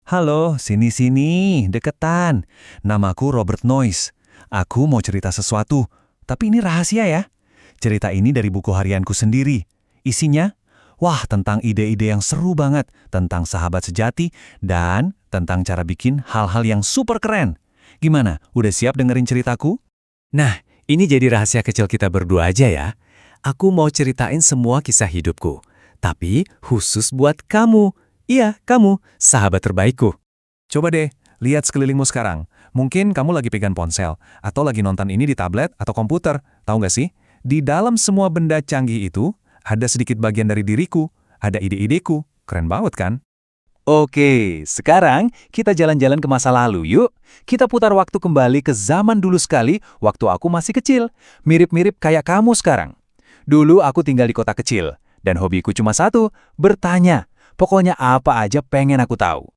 Halo, sini-sini, deketan. Namaku Robert Noyce. Aku mau cerita sesuatu, tapi ini rahasia ya. Cerita ini dari buku harianku sendiri. Isinya, wah tentang ide-ide yang seru banget, tentang sahabat sejati, dan tentang cara bikin hal-hal yang super keren. Gimana, udah siap dengerin ceritaku? Nah, ini jadi rahasia kecil kita berdua aja ya. Aku mau ceritain semua kisah hidupku. Tapi khusus buat kamu. Iya, kamu, sahabat terbaikku. Coba deh, lihat sekelilingmu sekarang. Mungkin kamu lagi pegang ponsel, atau lagi nonton ini di tablet atau komputer. Tahu nggak sih? Di dalam semua benda canggih itu, ada sedikit bagian dari diriku, ada ide-ideku. Keren banget kan? Oke, sekarang kita jalan-jalan ke masa lalu yuk. Kita putar waktu kembali ke zaman dulu sekali, waktu aku masih kecil. Mirip-mirip kayak kamu sekarang. Dulu aku tinggal di kota kecil, dan hobiku cuma satu, bertanya. Pokoknya apa aja pengen aku tahu.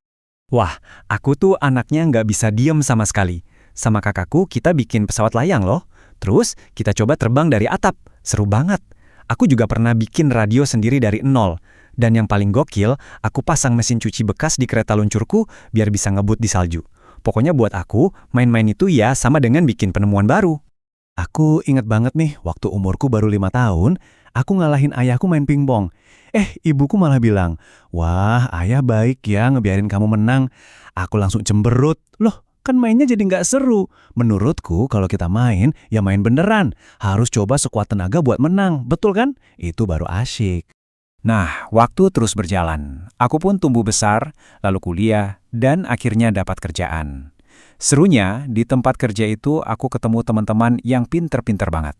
Wah, aku tuh anaknya nggak bisa diem sama sekali. Sama kakakku kita bikin pesawat layang loh. Terus kita coba terbang dari atap. Seru banget. Aku juga pernah bikin radio sendiri dari nol. Dan yang paling gokil, aku pasang mesin cuci bekas di kereta luncurku biar bisa ngebut di salju. Pokoknya buat aku, main-main itu ya sama dengan bikin penemuan baru. Aku inget banget nih, waktu umurku baru 5 tahun, aku ngalahin ayahku main pingpong. Ibuku malah bilang, "Wah, ayah baik ya ngebiarin kamu menang." Aku langsung cemberut. Loh, kan mainnya jadi nggak seru. Menurutku, kalau kita main, ya main beneran. Harus coba sekuat tenaga buat menang. Betul kan? Itu baru asyik. Nah, waktu terus berjalan. Aku pun tumbuh besar, lalu kuliah, dan akhirnya dapat kerjaan. Serunya, di tempat kerja itu aku ketemu teman-teman yang pinter-pinter banget.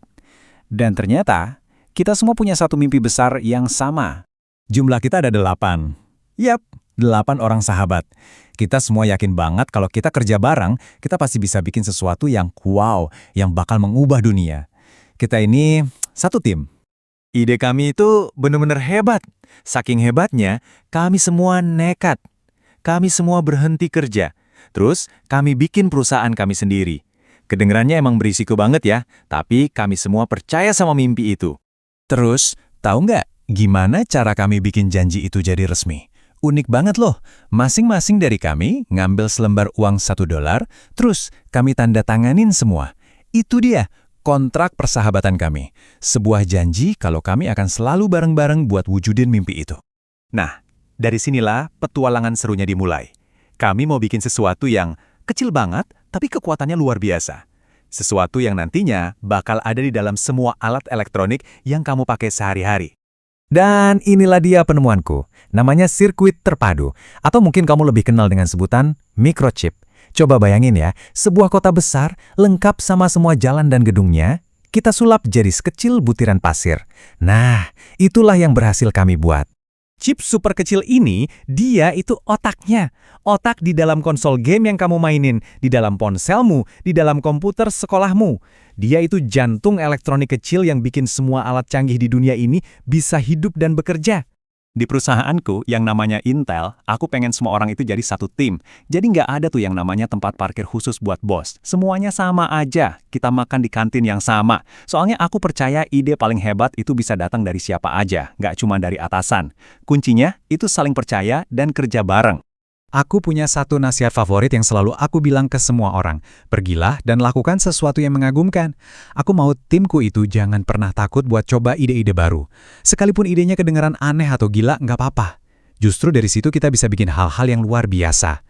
Dan ternyata, kita semua punya satu mimpi besar yang sama. Jumlah kita ada 8. Yap, 8 orang sahabat. Kita semua yakin banget kalau kita kerja bareng, kita pasti bisa bikin sesuatu yang wow, yang bakal mengubah dunia. Kita ini satu tim. Ide kami itu benar-benar hebat. Saking hebatnya, kami semua nekat. Kami semua berhenti kerja. Terus, kami bikin perusahaan kami sendiri. Kedengerannya emang berisiko banget ya, tapi kami semua percaya sama mimpi itu. Terus, tahu nggak gimana cara kami bikin janji itu jadi resmi? Unik banget loh, masing-masing dari kami ngambil selembar uang $1, terus kami tanda tanganin semua. Itu dia, kontrak persahabatan kami. Sebuah janji kalau kami akan selalu bareng-bareng buat wujudin mimpi itu. Nah, dari sinilah petualangan serunya dimulai. Kami mau bikin sesuatu yang kecil banget, tapi kekuatannya luar biasa. Sesuatu yang nantinya bakal ada di dalam semua alat elektronik yang kamu pakai sehari-hari. Dan inilah dia penemuanku. Namanya sirkuit terpadu. Atau mungkin kamu lebih kenal dengan sebutan microchip. Coba bayangin ya, sebuah kota besar, lengkap sama semua jalan dan gedungnya, kita sulap jadi sekecil butiran pasir. Nah, itulah yang berhasil kami buat. Chip super kecil ini, dia itu otaknya. Otak di dalam konsol game yang kamu mainin, di dalam ponselmu, di dalam komputer sekolahmu. Dia itu jantung elektronik kecil yang bikin semua alat canggih di dunia ini bisa hidup dan bekerja. Di perusahaanku yang namanya Intel, aku pengen semua orang itu jadi satu tim. Jadi nggak ada tuh yang namanya tempat parkir khusus buat bos. Semuanya sama aja, kita makan di kantin yang sama. Soalnya aku percaya ide paling hebat itu bisa datang dari siapa aja, nggak cuma dari atasan. Kuncinya itu saling percaya dan kerja bareng. Aku punya satu nasihat favorit yang selalu aku bilang ke semua orang. Pergilah dan lakukan sesuatu yang mengagumkan. Aku mau timku itu jangan pernah takut buat coba ide-ide baru. Sekalipun idenya kedengaran aneh atau gila, nggak apa-apa. Justru dari situ kita bisa bikin hal-hal yang luar biasa.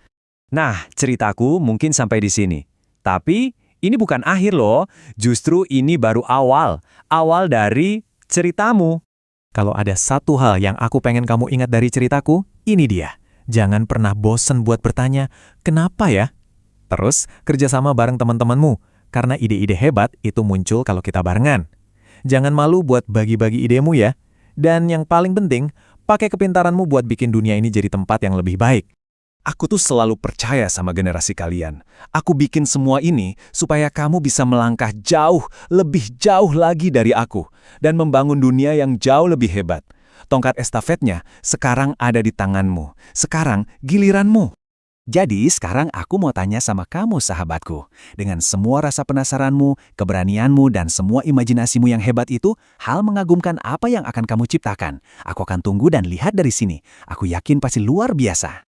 Nah, ceritaku mungkin sampai di sini. Tapi, ini bukan akhir loh. Justru ini baru awal. Awal dari ceritamu. Kalau ada satu hal yang aku pengen kamu ingat dari ceritaku, ini dia. Jangan pernah bosen buat bertanya, kenapa ya? Terus, kerjasama bareng teman-temanmu, karena ide-ide hebat itu muncul kalau kita barengan. Jangan malu buat bagi-bagi idemu ya. Dan yang paling penting, pakai kepintaranmu buat bikin dunia ini jadi tempat yang lebih baik. Aku tuh selalu percaya sama generasi kalian. Aku bikin semua ini supaya kamu bisa melangkah jauh, lebih jauh lagi dari aku, dan membangun dunia yang jauh lebih hebat. Tongkat estafetnya sekarang ada di tanganmu. Sekarang giliranmu. Jadi sekarang aku mau tanya sama kamu sahabatku. Dengan semua rasa penasaranmu, keberanianmu, dan semua imajinasimu yang hebat itu, hal mengagumkan apa yang akan kamu ciptakan? Aku akan tunggu dan lihat dari sini. Aku yakin pasti luar biasa.